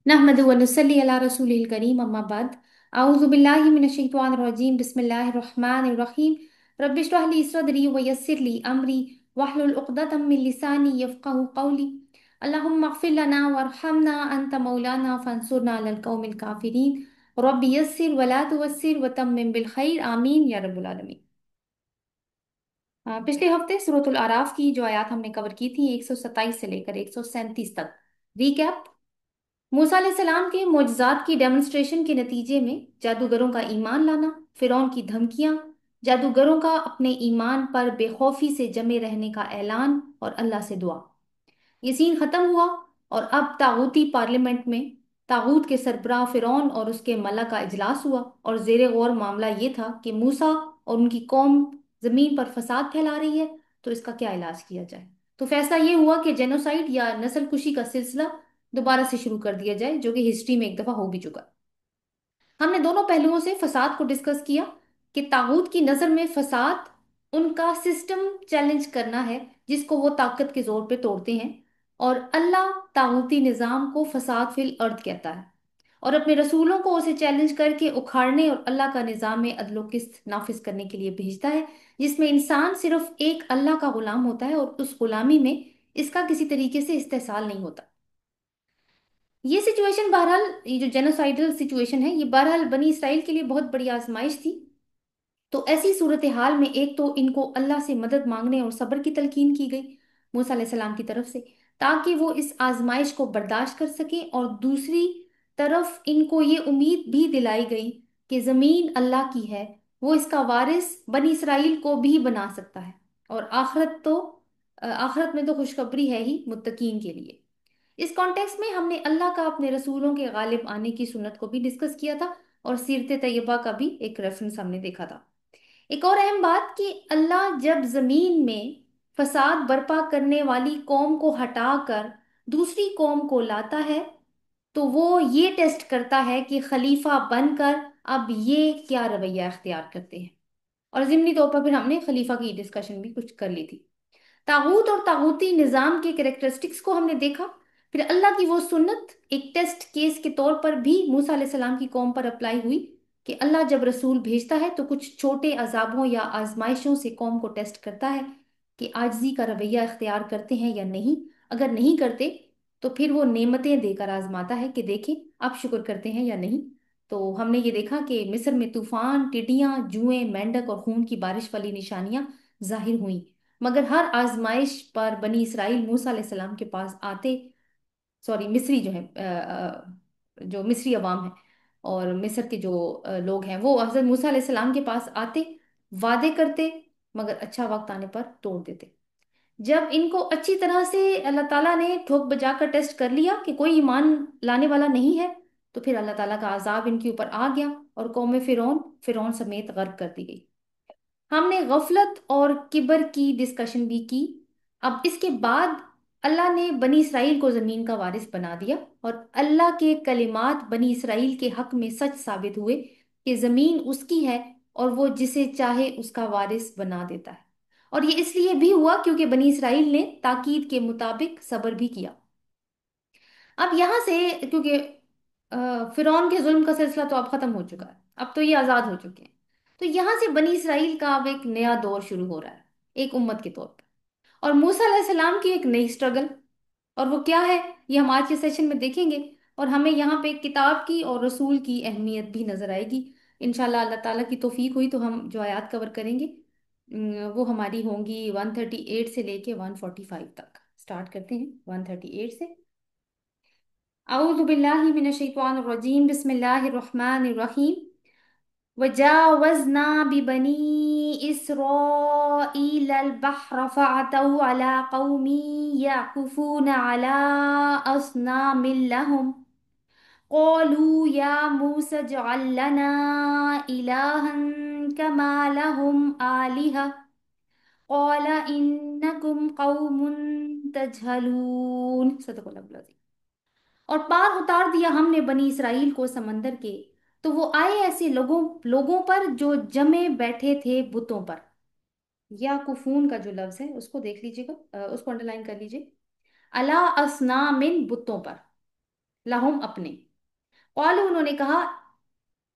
नहमदु व नुसल्ली अला रसूलिल करीम अम्मा बाद अऊज़ु बिल्लाहि मिनश शैतानिर रजीम बिस्मिल्लाहिर रहमानिर रहीम रब्बि इश्रह ली सदरी व यस्सिर ली अमरी वहलुल उक़दतम मिन लिसानी यफ़क़हू क़ौली अल्लाहुम्मा इग़फ़िर लना वरहमना अंत मौलाना फंसुरना अलल क़ौमिल काफ़िरीन रब्बि यस्सिर व ला तुअस्सिर व तम्मिम बिल खैर आमीन या रब्बुल आलमीन। पिछले हफ्ते सूरतुल आराफ की जो आयत हमने कवर की थी 127 से लेकर 137 तक। रीकैप। मूसा अलैहिस्सलाम के मोजज़ात की डेमोन्स्ट्रेशन के नतीजे में जादूगरों का ईमान लाना, फिरौन की धमकियां, जादूगरों का अपने ईमान पर बेखौफी से जमे रहने का ऐलान और अल्लाह से दुआ। ये सीन खत्म हुआ और अब तागूती पार्लियामेंट में तागूत के सरबराह फिरौन और उसके मला का इजलास हुआ और जेर गौर मामला ये था कि मूसा और उनकी कौम जमीन पर फसाद फैला रही है, तो इसका क्या इलाज किया जाए। तो फैसला ये हुआ कि जेनोसाइड या नस्ल कुशी का सिलसिला दोबारा से शुरू कर दिया जाए, जो कि हिस्ट्री में एक दफा हो भी चुका। हमने दोनों पहलुओं से फसाद को डिस्कस किया कि तागूत की नजर में फसाद उनका सिस्टम चैलेंज करना है जिसको वो ताकत के जोर पे तोड़ते हैं, और अल्लाह तागूती निजाम को फसाद फिल अर्द कहता है और अपने रसूलों को उसे चैलेंज करके उखाड़ने और अल्लाह का निजाम में अदलो किस्त नाफिज करने के लिए भेजता है, जिसमें इंसान सिर्फ एक अल्लाह का गुलाम होता है और उस गुलामी में इसका किसी तरीके से इस्तेसाल नहीं होता। ये सिचुएशन बहरहाल, ये जो जेनोसाइडल सिचुएशन है, ये बहरहाल बनी इसराइल के लिए बहुत बड़ी आजमाइश थी। तो ऐसी सूरत हाल में एक तो इनको अल्लाह से मदद मांगने और सब्र की तलकीन की गई मूसा अलैहिस्सलाम की तरफ से, ताकि वो इस आजमाइश को बर्दाश्त कर सके, और दूसरी तरफ इनको ये उम्मीद भी दिलाई गई कि जमीन अल्लाह की है, वो इसका वारिस बनी इसराइल को भी बना सकता है, और आखिरत में तो खुशखबरी है ही मुत्तकीन के लिए। इस कॉन्टेक्स्ट में हमने अल्लाह का अपने रसूलों के गालिब आने की सुन्नत को भी डिस्कस किया था और सीरत तैयबा का भी एक रेफरेंस हमने देखा था। एक और अहम बात कि अल्लाह जब जमीन में फसाद बर्पा करने वाली कौम को हटाकर दूसरी कौम को लाता है, तो वो ये टेस्ट करता है कि खलीफा बनकर अब ये क्या रवैया अख्तियार करते हैं। और जिमनी तौर पर फिर हमने खलीफा की डिस्कशन भी कुछ कर ली थी। तागूत और तागूती निजाम के कैरेक्टरिस्टिक्स को हमने देखा। फिर अल्लाह की वो सुन्नत एक टेस्ट केस के तौर पर भी मूसा अलैहिस्सलाम की कौम पर अप्लाई हुई कि अल्लाह जब रसूल भेजता है तो कुछ छोटे अजाबों या आजमाइशों से कौम को टेस्ट करता है कि आजिज़ी का रवैया इख्तियार करते हैं या नहीं। अगर नहीं करते तो फिर वो नेमतें देकर आजमाता है कि देखें आप शुक्र करते हैं या नहीं। तो हमने ये देखा कि मिस्र में तूफान, टिड्डियां, जुएं, मेंढक और खून की बारिश वाली निशानियां जाहिर हुई, मगर हर आजमाइश पर बनी इसराइल मूसा अलैहिस्सलाम के पास आते, सॉरी मिस्री जो है, जो मिस्री अवाम है और मिस्र के जो लोग हैं, वो हजरत मूसा अलैहिस्सलाम के पास आते, वादे करते, मगर अच्छा वक्त आने पर तोड़ देते। जब इनको अच्छी तरह से अल्लाह ताला ने ठोक बजाकर टेस्ट कर लिया कि कोई ईमान लाने वाला नहीं है, तो फिर अल्लाह ताला का अजाब इनके ऊपर आ गया और कौम फिरौन फिरौन समेत गर्क कर दी गई। हमने गफलत और किबर की डिस्कशन भी की। अब इसके बाद अल्लाह ने बनी इसराइल को जमीन का वारिस बना दिया और अल्लाह के कलिमात बनी इसराइल के हक में सच साबित हुए कि जमीन उसकी है और वो जिसे चाहे उसका वारिस बना देता है। और ये इसलिए भी हुआ क्योंकि बनी इसराइल ने ताकीद के मुताबिक सब्र भी किया। अब यहाँ से, क्योंकि फिरौन के जुल्म का सिलसिला तो अब खत्म हो चुका है, अब तो ये आजाद हो चुके हैं, तो यहाँ से बनी इसराइल का अब एक नया दौर शुरू हो रहा है एक उम्मत के तौर पर, और मूसा अलैहिस्सलाम की एक नई स्ट्रगल। और वो क्या है, ये हम आज के सेशन में देखेंगे, और हमें यहाँ पे किताब की और रसूल की अहमियत भी नजर आएगी। इंशाल्लाह अल्लाह ताला की तौफीक हुई तो हम जो आयत कवर करेंगे वो हमारी होंगी 138 से लेके 145 तक। स्टार्ट करते हैं 138 से। अऊज़ु बिल्लाहि मिनश शैतानिर रजीम बिस्मिल्लाहिर रहमानिर रहीम। वजावज़ना बिबनी इस्राईल अल-बहर फ़अतौ अला क़ौमी यअकुफ़ून अला अस्नामिन लहुम क़ालू या मूसा इजअल लना इलाहन कमा लहुम आलिहा क़ाल इन्नकुम क़ौमुन तजहलून। सदक़ल्लाहुल अज़ीम। और पार उतार दिया हमने बनी इसराइल को समंदर के, तो वो आए ऐसे लोगों लोगों पर जो जमे बैठे थे बुतों पर। या कुफून का जो लफ्ज है उसको देख लीजिएगा, उसको अंडरलाइन कर लीजिए। अला असनामिन बुतों पर, लहुम अपने। कौल उन्होंने कहा,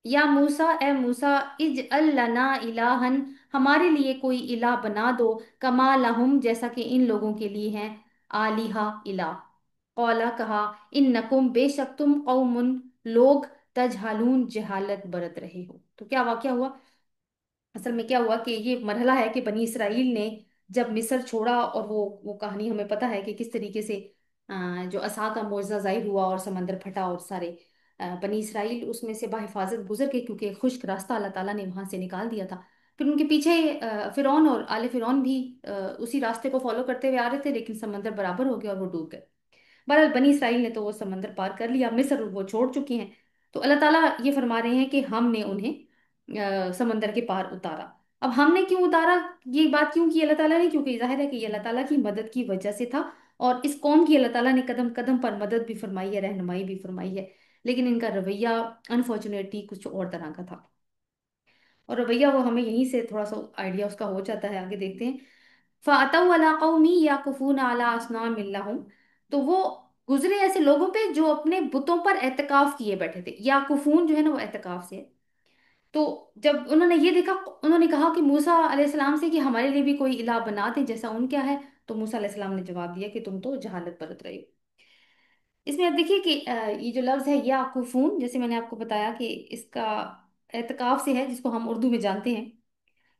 या मूसा ए मूसा, इज लना इलाहन, हमारे लिए कोई इलाह बना दो, कमा लहुम, जैसा कि इन लोगों के लिए हैं आलिहा इलाह। कौला कहा, इन नकुम, बेशक तुम कौमुन लोग, तजहालून, जहालत बरत रहे हो। तो क्या वाकया हुआ? असल में क्या हुआ कि ये मरहला है कि बनी इसराइल ने जब मिस्र छोड़ा, और वो कहानी हमें पता है कि किस तरीके से जो असा का मोजा जाहिर हुआ और समंदर फटा, और सारे बनी इसराइल उसमें से बाहिफाजत गुजर गए, क्योंकि एक खुश्क रास्ता अल्लाह ताला ने वहां से निकाल दिया था। फिर उनके पीछे फिरौन और आले फिरौन भी उसी रास्ते को फॉलो करते हुए आ रहे थे, लेकिन समंदर बराबर हो गया और वो डूब गए। बहरहाल बनी इसराइल ने तो वो समंदर पार कर लिया, मिस्र वो छोड़ चुके हैं। तो अल्लाह ताला ये फरमा रहे हैं कि हमने उन्हें समंदर के पार उतारा। अब हमने क्यों उतारा, ये बात क्यों की अल्लाह ताला ने? क्योंकि जाहिर है कि ये अल्लाह ताला की मदद की वजह से था, और इस कौम की अल्लाह ताला ने कदम कदम पर मदद भी फरमाई है, रहनुमाई भी फरमाई है। लेकिन इनका रवैया अनफॉर्चुनेटली कुछ और तरह का था। और रवैया वो हमें यहीं से थोड़ा सा आइडिया उसका हो जाता है, आगे देखते हैं। फ़अतौ अला कौमी याकुफून अला अस्नामिन लहुम, तो वो गुजरे ऐसे लोगों पे जो अपने बुतों पर एतकाफ किए बैठे थे। याकुफून जो है ना, वो एतकाफ से है। तो जब उन्होंने ये देखा, उन्होंने कहा कि मूसा अलैहिस्सलाम से कि हमारे लिए भी कोई इलाह बना दे जैसा उनका है। तो मूसा अलैहिस्सलाम ने जवाब दिया कि तुम तो जहालत बरत रहे हो। इसमें आप देखिए कि ये जो लफ्ज़ है याकुफून, जैसे मैंने आपको बताया कि इसका एतकाफ से है, जिसको हम उर्दू में जानते हैं।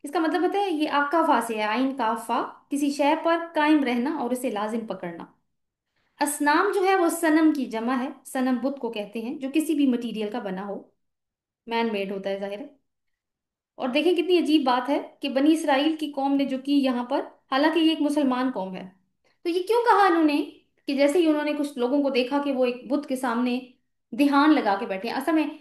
इसका मतलब होता है, ये आकाफा से है, आइन काफा, किसी शय पर कायम रहना और उसे लाजिम पकड़ना। असनाम जो है वो सनम की जमा है, सनम बुत को कहते हैं, जो किसी भी मटेरियल का बना हो, मैन मेड होता है जाहिर है। और देखें कितनी अजीब बात है कि बनी इसराइल की कौम ने जो की यहाँ पर, हालांकि ये एक मुसलमान कौम है, तो ये क्यों कहा इन्होंने कि जैसे ही उन्होंने कुछ लोगों को देखा कि वो एक बुत के सामने ध्यान लगा के बैठे हैं। असल में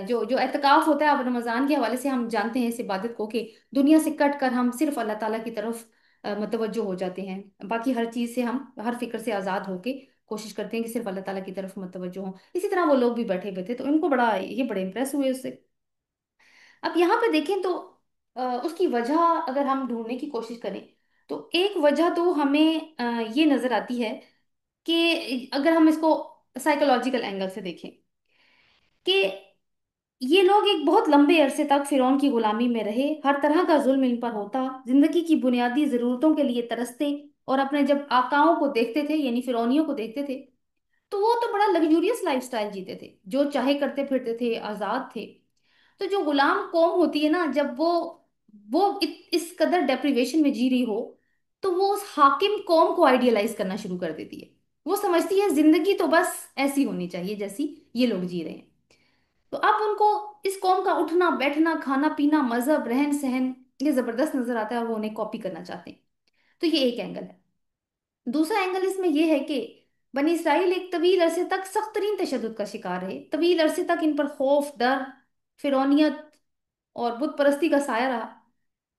जो जो एतकाफ होता है, अब रमजान के हवाले से हम जानते हैं इस इबादत को, कि दुनिया से कट कर हम सिर्फ अल्लाह ताला की तरफ मतवज्जो हो जाते हैं। बाकी हर चीज़ से हम, हर फिक्र से आज़ाद होके कोशिश करते हैं कि सिर्फ अल्लाह ताला की तरफ मतवज्जो हों। इसी तरह वो लोग भी बैठे हुए थे, तो इनको बड़ा, ये बड़े इंप्रेस हुए उससे। अब यहाँ पे देखें तो उसकी वजह अगर हम ढूंढने की कोशिश करें, तो एक वजह तो हमें ये नजर आती है कि अगर हम इसको साइकोलॉजिकल एंगल से देखें, कि ये लोग एक बहुत लंबे अरसे तक फिरौन की गुलामी में रहे, हर तरह का जुल्म इन पर होता, जिंदगी की बुनियादी जरूरतों के लिए तरसते, और अपने जब आकाओं को देखते थे, यानी फिरौनियों को देखते थे, तो वो तो बड़ा लग्जूरियस लाइफस्टाइल जीते थे, जो चाहे करते फिरते थे, आजाद थे। तो जो गुलाम कौम होती है ना, जब वो इस कदर डेप्रिवेशन में जी रही हो, तो वो उस हाकिम कौम को आइडियलाइज करना शुरू कर देती है। वो समझती है जिंदगी तो बस ऐसी होनी चाहिए जैसी ये लोग जी रहे हैं। तो अब उनको इस कौम का उठना बैठना, खाना पीना, मजहब, रहन सहन, ये जबरदस्त नजर आता है, और वो उन्हें कॉपी करना चाहते हैं। तो ये एक एंगल है। दूसरा एंगल इसमें यह है कि बनी इसराइल एक तवील अरसे तक सख्त तरीन तशद्दुद का शिकार रहे, तवील अरसे तक इन पर खौफ, डर, फिरौनियत और बुत परस्ती का साया रहा।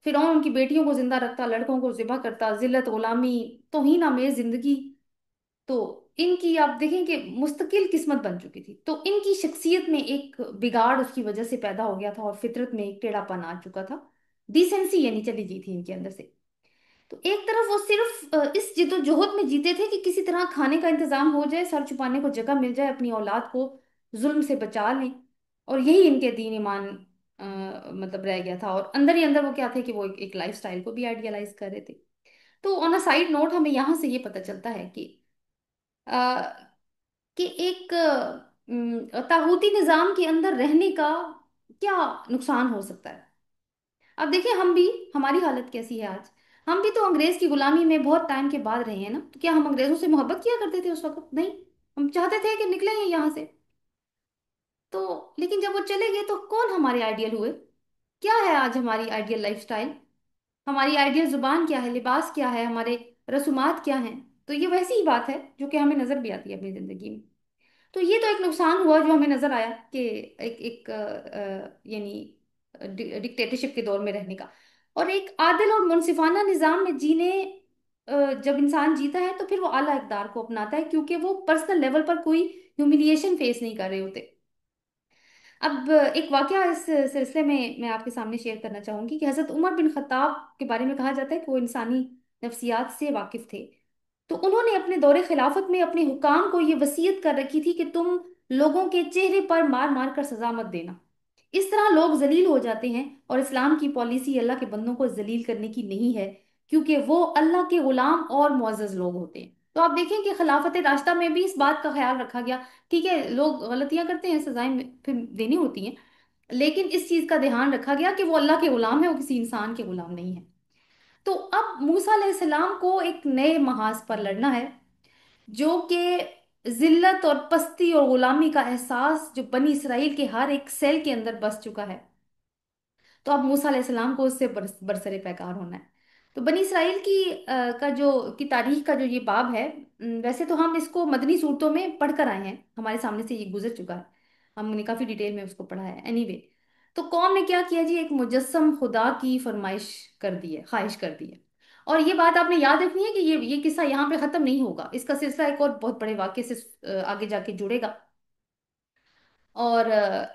फिरौन उनकी बेटियों को जिंदा रखता, लड़कों को ज़िबा करता, जिल्लत, गुलामी, तौहीन आमेज जिंदगी। तो इनकी आप देखें कि मुस्तकिल किस्मत बन चुकी थी, तो इनकी शख्सियत में एक बिगाड़ उसकी वजह से पैदा हो गया था, और फितरत में एक टेढ़ापन आ चुका था। डिसेंसी यानी चली गई थी इनके अंदर से। तो एक तरफ वो सिर्फ इस जिद्दोजहद में जीते थे कि किसी तरह खाने का इंतजाम हो जाए, सर छुपाने को जगह मिल जाए, अपनी औलाद को जुल्म से बचा लें, और यही इनके दीन ईमान मतलब रह गया था। और अंदर ही अंदर वो क्या थे कि वो एक लाइफ स्टाइल को भी आइडियलाइज कर रहे थे। तो ऑन अ साइड नोट हमें यहाँ से ये पता चलता है अ, कि एक तागूती निजाम के अंदर रहने का क्या नुकसान हो सकता है। अब देखिए, हम भी, हमारी हालत कैसी है आज। हम भी तो अंग्रेज की गुलामी में बहुत टाइम के बाद रहे हैं ना, तो क्या हम अंग्रेजों से मोहब्बत किया करते थे उस वक्त? नहीं। हम चाहते थे कि निकले हैं यहाँ से। तो लेकिन जब वो चले गए, तो कौन हमारे आइडियल हुए? क्या है आज हमारी आइडियल लाइफस्टाइल? हमारी आइडियल जुबान क्या है, लिबास क्या है, हमारे रसूमात क्या हैं? तो ये वैसी ही बात है जो कि हमें नजर भी आती है अपनी जिंदगी में। तो ये तो एक नुकसान हुआ जो हमें नजर आया कि एक एक यानी डिक्टेटरशिप के दौर में रहने का। और एक आदिल और मुनसिफाना निजाम में जीने, जब इंसान जीता है तो फिर वो आला इक़्तिदार को अपनाता है, क्योंकि वो पर्सनल लेवल पर कोई ह्यूमिलिएशन फेस नहीं कर रहे होते। अब एक वाकया इस सिलसिले में मैं आपके सामने शेयर करना चाहूंगी कि हजरत उमर बिन खत्ताब के बारे में कहा जाता है कि वो इंसानी नफ्सियात से वाकिफ थे। تو انہوں نے اپنے دور خلافت میں اپنے حکام کو یہ وصیت کر رکھی تھی کہ تم لوگوں کے چہرے پر مار مار کر سزا مت دینا، اس طرح لوگ ذلیل ہو جاتے ہیں، اور اسلام کی پالیسی اللہ کے بندوں کو ذلیل کرنے کی نہیں ہے، کیونکہ وہ اللہ کے غلام اور معزز لوگ ہوتے ہیں۔ تو آپ دیکھیں کہ خلافت راشدہ میں بھی اس بات کا خیال رکھا گیا، ٹھیک ہے لوگ غلطیاں کرتے ہیں، سزائیں پھر دینی ہوتی ہیں، لیکن اس چیز کا دھیان رکھا گیا کہ وہ اللہ کے غلام ہے، وہ کسی انسان کے غلام نہیں ہے۔ تو اب موسیٰ علیہ السلام کو ایک نئے محاذ پر لڑنا ہے، جو کہ ذلت اور پستی اور غلامی کا احساس جو بنی اسرائیل کے ہر ایک سیل کے اندر بس چکا ہے۔ تو اب موسیٰ علیہ السلام کو اس سے برسر پیکار ہونا ہے۔ تو بنی اسرائیل کی کی تاریخ کا جو یہ باب ہے، ویسے تو ہم اس کو مدنی صورتوں میں پڑھ کر آئے ہیں، ہمارے سامنے سے یہ گزر چکا ہے، ہم نے کافی ڈیٹیل میں اس کو پڑھا ہے، اینی وے۔ تو قوم نے کیا کیا جی، ایک مجسم خدا کی فرمائش کر دی ہے، خواہش کر دی ہے۔ اور یہ بات آپ نے یاد رکھنی ہے کہ یہ قصہ یہاں پہ ختم نہیں ہوگا، اس کا سلسلہ ایک اور بہت بڑے واقعے سے آگے جا کے جڑے گا۔ اور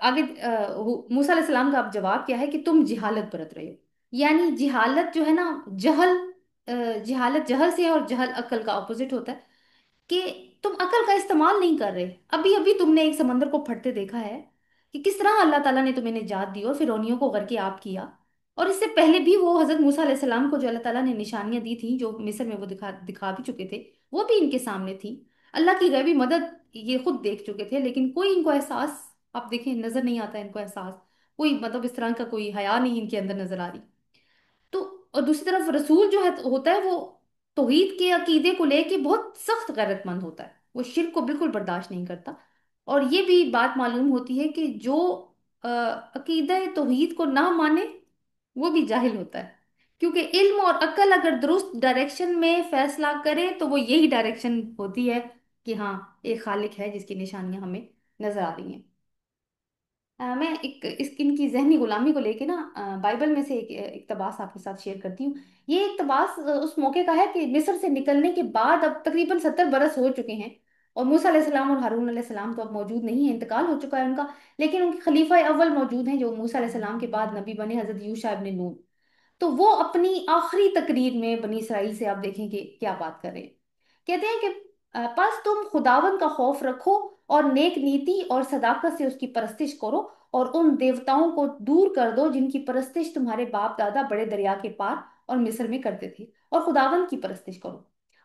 آگے موسیٰ علیہ السلام کا اب جواب کیا ہے کہ تم جہالت برت رہے ہو، یعنی جہالت جو ہے نا، جہل، جہالت جہل سے ہے، اور جہل عقل کا اپوزٹ ہوتا ہے، کہ تم عقل کا استعمال نہیں کر رہے۔ ابھی ابھی تم نے ایک سمندر کو پھٹتے دیکھا ہے کہ کس طرح اللہ تعالیٰ نے تمہیں نجات دی اور فرعونیوں کو غرق آب کیا، اور اس سے پہلے بھی وہ حضرت موسیٰ علیہ السلام کو جو اللہ تعالیٰ نے نشانیاں دی تھیں، جو مصر میں وہ دکھا بھی چکے تھے، وہ بھی ان کے سامنے تھیں، اللہ کی غیبی مدد یہ خود دیکھ چکے تھے، لیکن کوئی ان کو احساس، آپ دیکھیں نظر نہیں آتا ہے ان کو احساس، کوئی مطلب اس طرح کا کوئی حیا نہیں ان کے اندر نظر آ رہی۔ تو اور دوسری طرف رسول جو ہے ہوتا ہے وہ توحید کے عقیدے کو لے کے بہت سخت غیرت مند ہوتا ہے، وہ شرک کو بالکل برداشت نہیں کرتا۔ اور یہ بھی بات معلوم ہوتی ہے کہ جو عقیدہ توحید کو نہ مانے وہ بھی جاہل ہوتا ہے، کیونکہ علم اور عقل اگر درست ڈائریکشن میں فیصلہ کرے تو وہ یہی ڈائریکشن ہوتی ہے کہ ہاں ایک خالق ہے جس کی نشانیاں ہمیں نظر آ رہی ہیں۔ میں ایک ان کی ذہنی غلامی کو لے کے نا بائبل میں سے ایک اقتباس آپ کے ساتھ شیئر کرتی ہوں۔ یہ اقتباس اس موقع کا ہے کہ مصر سے نکلنے کے بعد اب تقریباً 70 برس ہو چکے ہیں، اور موسیٰ علیہ السلام اور ہارون علیہ السلام تو اب موجود نہیں ہیں، انتقال ہو چکا ہے ان کا، لیکن ان کے خلیفہ اول موجود ہیں جو موسیٰ علیہ السلام کے بعد نبی بنے، حضرت یوشع ابن نون۔ تو وہ اپنی آخری تقریر میں بنی اسرائیل سے آپ دیکھیں کہ کیا بات کر رہے ہیں۔ کہتے ہیں کہ پس تم خداوند کا خوف رکھو اور نیک نیتی اور صداقت سے اس کی پرستش کرو، اور ان دیوتاؤں کو دور کر دو جن کی پرستش تمہارے باپ دادا بڑے دریا کے پار اور مصر میں کرتے تھے، اور خداوند کی پرستش کرو۔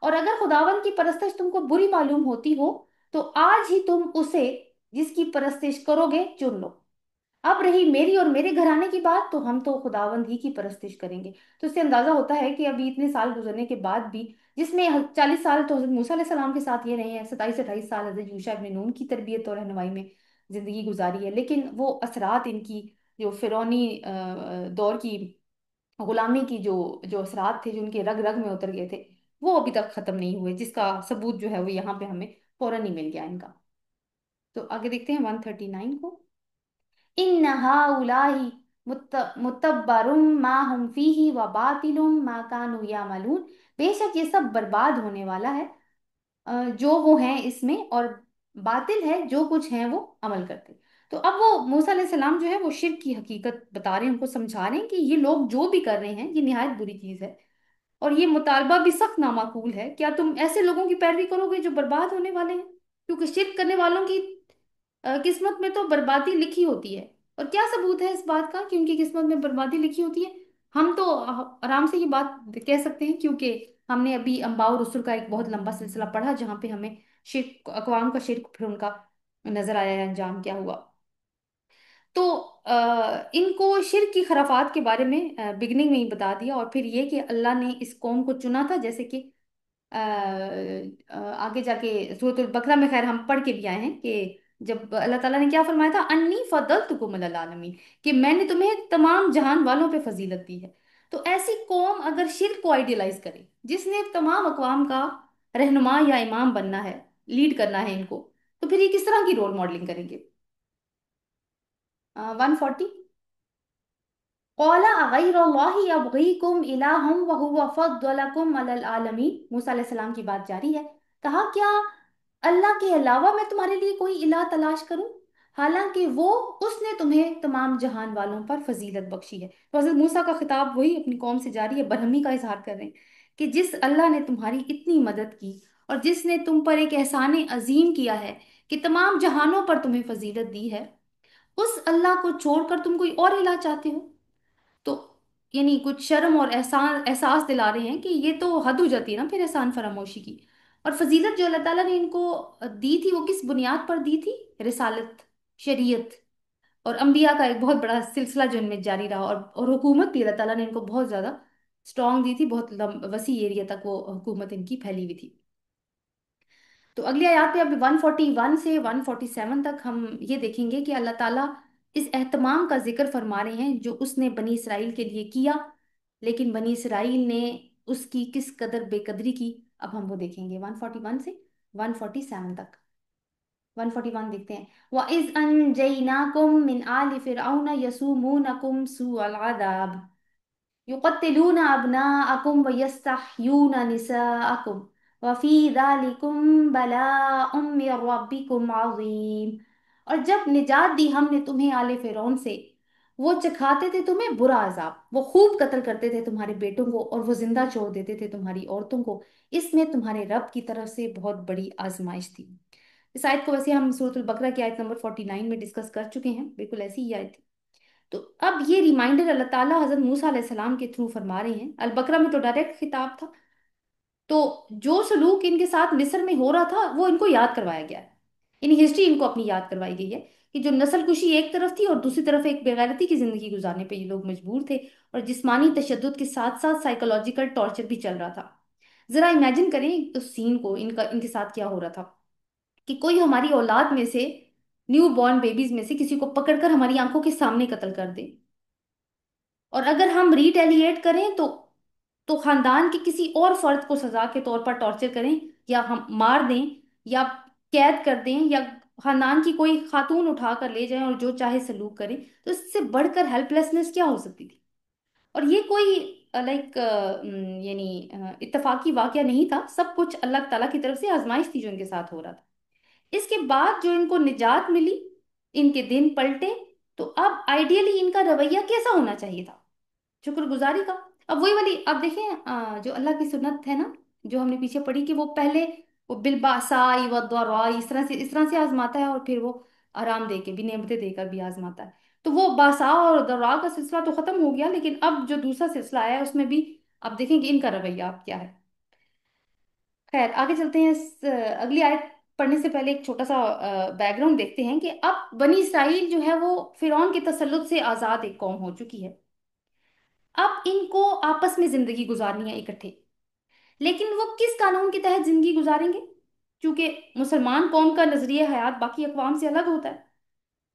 اور اگر خداوند کی پرستش تم کو بری معلوم ہوتی ہو تو آج ہی تم اسے جس کی پرستش کرو گے چن لو۔ اب رہی میری اور میرے گھرانے کی بات تو ہم تو خداوند ہی کی پرستش کریں گے۔ تو اس سے اندازہ ہوتا ہے کہ ابھی اتنے سال گزرنے کے بعد بھی، جس میں 40 سال تو حضرت موسیٰ علیہ السلام کے ساتھ یہ رہے ہیں، 27 28 سال حضرت یوشع ابن نون کی تربیت اور رہنمائی میں زندگی گزاری ہے، لیکن وہ اثرات ان کی جو فرعونی دور کی غلامی کی جو اثرات تھے جو ان کے رگ رگ میں اتر گئے تھے، وہ ابھی تک ختم نہیں ہوئے، جس کا ثبوت جو ہے وہ یہاں پہ ہمیں فوراً ہی مل گیا ان کا۔ تو آگے دیکھتے ہیں 139 کو۔ ان هؤلاء متبر ما هم فيه وباطل ما كانوا يعملون، بے شک یہ سب برباد ہونے والا ہے جو وہ ہیں اس میں، اور باطل ہے جو کچھ ہیں وہ عمل کرتے۔ تو اب وہ موسیٰ علیہ السلام جو ہے وہ شرک کی حقیقت بتا رہے ہیں، ان کو سمجھا رہے ہیں کہ یہ لوگ جو بھی کر رہے ہیں یہ نہایت بری چیز ہے، اور یہ مطالبہ بھی سخت نامعقول ہے، کیا تم ایسے لوگوں کی پیروی کرو گے جو برباد ہونے والے ہیں؟ کیونکہ شرک کرنے والوں کی قسمت میں تو بربادی لکھی ہوتی ہے، اور کیا ثبوت ہے اس بات کا کہ ان کی قسمت میں بربادی لکھی ہوتی ہے؟ ہم تو آرام سے یہ بات کہہ سکتے ہیں، کیونکہ ہم نے ابھی انباء اور رسل کا ایک بہت لمبا سلسلہ پڑھا جہاں پہ ہمیں شرک، اقوام کا شرک پھر ان کا نظر آیا ہے انجام کیا ہوا۔ تو ان کو شرک کی خرافات کے بارے میں بگننگ میں ہی بتا دیا، اور پھر یہ کہ اللہ نے اس قوم کو چنا تھا، جیسے کہ آگے جا کے سورۃ البقرہ میں خیر ہم پڑھ کے بھی آئے ہیں کہ جب اللہ تعالیٰ نے کیا فرمایا تھا، انی فضلتکم علی العالمین، کہ میں نے تمہیں تمام جہان والوں پہ فضیلت دی ہے۔ تو ایسی قوم اگر شرک کو آئیڈیلائز کرے، جس نے تمام اقوام کا رہنما یا امام بننا ہے، لیڈ کرنا ہے ان کو، تو پھر یہ کس طرح کی رول ماڈلنگ کریں گے؟ 140۔ قال اغیر اللہ یبغیکم الہا وہو فضلکم علی العالمین، موسیٰ علیہ السلام کی بات جاری ہے، کہا کیا اللہ کے علاوہ میں تمہارے لیے کوئی الہ تلاش کروں، حالانکہ وہ اس نے تمہیں تمام جہان والوں پر فضیلت بخشی ہے۔ تو حضرت موسیٰ کا خطاب وہی اپنی قوم سے جاری ہے، برہمی کا اظہار کر رہے ہیں کہ جس اللہ نے تمہاری اتنی مدد کی اور جس نے تم پر ایک احسان عظیم کیا ہے کہ تمام جہانوں پر تمہیں فضیلت دی ہے، اس اللہ کو چھوڑ کر تم کوئی اور الہ چاہتے ہو؟ تو یعنی کچھ شرم اور احساس دلا رہے ہیں کہ یہ تو حد ہو جاتی ہے نا پھر احسان فراموشی کی۔ اور فضیلت جو اللہ تعالیٰ نے ان کو دی تھی وہ کس بنیاد پر دی تھی؟ رسالت، شریعت اور انبیاء کا ایک بہت بڑا سلسلہ جو ان میں جاری رہا، اور حکومت بھی اللہ تعالیٰ نے ان کو بہت زیادہ اسٹرانگ دی تھی، بہت وسیع ایریا تک وہ حکومت ان کی پھیلی ہوئی تھی۔ تو اگلی آیات پہ اب 141 سے 147 تک ہم یہ دیکھیں گے کہ اللہ تعالیٰ اس اہتمام کا ذکر فرما رہے ہیں جو اس نے بنی اسرائیل کے لیے کیا، لیکن بنی اسرائیل نے اس کی کس قدر بے قدری کی۔ اب ہم وہ دیکھیں گے 141 سے 147 تک۔ 141 دیکھتے ہیں، وَإِذْ أَنْجَيْنَاكُمْ مِنْ آلِ فِرْعَوْنَ يَسُومُونَكُمْ سُوءَ الْعَذَابِ يقتلون أبناءكم ويستحيون نساءكم وفي ذلكم بلاء من ربكم عظيم۔ اور جب نجات دی ہم نے تمہیں آل فرعون سے، وہ چکھاتے تھے تمہیں برا عذاب، وہ خوب قتل کرتے تھے تمہارے بیٹوں کو اور وہ زندہ چھوڑ دیتے تھے تمہاری عورتوں کو، اس میں تمہارے رب کی طرف سے بہت بڑی آزمائش تھی۔ اس آیت کو ویسے ہم سورۃ البقرہ کی آیت نمبر 49 میں ڈسکس کر چکے ہیں، بالکل ایسی ہی آیت تھی۔ تو اب یہ ریمائنڈر اللہ تعالیٰ حضرت موسیٰ علیہ السلام کے تھرو فرما رہے ہیں۔ البقرہ میں تو ڈائریکٹ خطاب تھا، تو جو سلوک ان کے ساتھ مصر میں ہو رہا تھا وہ ان کو یاد کروایا گیا ہے، یعنی ہسٹری ان کو اپنی یاد کروائی گئی ہے کہ جو نسل کشی ایک طرف تھی اور دوسری طرف ایک بغیرتی کی زندگی گزارنے پہ یہ لوگ مجبور تھے، اور جسمانی تشدد کے ساتھ ساتھ سائیکولوجیکل ٹارچر بھی چل رہا تھا۔ ذرا امیجن کریں اس سین کو، ان کے ساتھ کیا ہو رہا تھا کہ کوئی ہماری اولاد میں سے، نیو بورن بیبیز میں سے کسی کو پکڑ کر ہماری آنکھوں کے سامنے قتل کر دے، اور اگر ہم ریٹیلیٹ کریں تو خاندان کے کسی اور فرد کو سزا کے طور پر ٹارچر کریں، یا ہم مار دیں، یا قید کر دیں، یا خاندان کی کوئی خاتون اٹھا کر لے جائیں اور جو چاہے سلوک کریں، تو اس سے بڑھ کر ہیلپ لیسنس کیا ہو سکتی تھی؟ اور یہ کوئی لائک یعنی اتفاقی واقعہ نہیں تھا، سب کچھ اللہ تعالیٰ کی طرف سے آزمائش تھی جو ان کے ساتھ ہو رہا تھا۔ اس کے بعد جو ان کو نجات ملی، ان کے دن پلٹے، تو اب آئیڈیلی ان کا رویہ کیسا ہونا چاہیے تھا؟ شکر گزاری کا۔ اب وہی والی اب دیکھیں جو اللہ کی سنت ہے نا، جو ہم نے پیچھے پڑھی کہ وہ پہلے وہ بالباسائی والضرائی اس طرح سے آزماتا ہے، اور پھر وہ آرام دے کے بھی، نعمتیں دے کر بھی آزماتا ہے۔ تو وہ باسا اور ضراء کا سلسلہ تو ختم ہو گیا، لیکن اب جو دوسرا سلسلہ آیا ہے اس میں بھی اب دیکھیں کہ ان کا رویہ اب کیا ہے۔ خیر آگے چلتے ہیں، اگلی آیت پڑھنے سے پہلے ایک چھوٹا سا بیک گراؤنڈ دیکھتے ہیں کہ اب بنی اسرائیل جو ہے وہ فرعون کے تسلط سے آزاد ایک قوم ہو چکی ہے۔ اب ان کو آپس میں زندگی گزارنی ہے اکٹھے، لیکن وہ کس قانون کے تحت زندگی گزاریں گے؟ کیونکہ مسلمان قوم کا نظریہ حیات باقی اقوام سے الگ ہوتا ہے،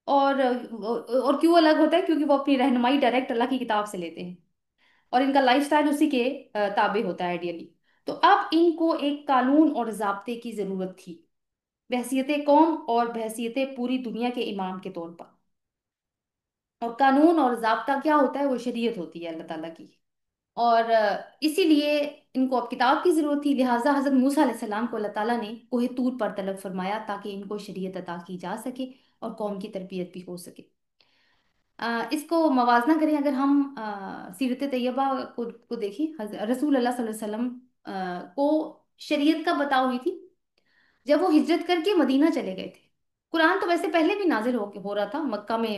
اور کیوں الگ ہوتا ہے؟ کیونکہ وہ اپنی رہنمائی ڈائریکٹ اللہ کی کتاب سے لیتے ہیں، اور ان کا لائف سٹائل اسی کے تابع ہوتا ہے آئیڈیلی۔ تو اب ان کو ایک قانون اور ضابطے کی ضرورت تھی، بحیثیت قوم اور بحیثیت پوری دنیا کے امام کے طور پر۔ اور قانون اور ضابطہ کیا ہوتا ہے؟ وہ شریعت ہوتی ہے اللہ تعالیٰ کی، اور اسی لیے ان کو اب کتاب کی ضرورت تھی، لہٰذا حضرت موسیٰ علیہ السلام کو اللہ تعالیٰ نے کوہ طور پر طلب فرمایا تاکہ ان کو شریعت عطا کی جا سکے اور قوم کی تربیت بھی ہو سکے۔ اس کو موازنہ کریں اگر ہم سیرت طیبہ کو دیکھیں، رسول اللہ صلی اللہ علیہ وسلم کو شریعت کب بتا ہوئی تھی؟ جب وہ ہجرت کر کے مدینہ چلے گئے تھے۔ قرآن تو ویسے پہلے بھی نازل ہو رہا تھا مکہ میں،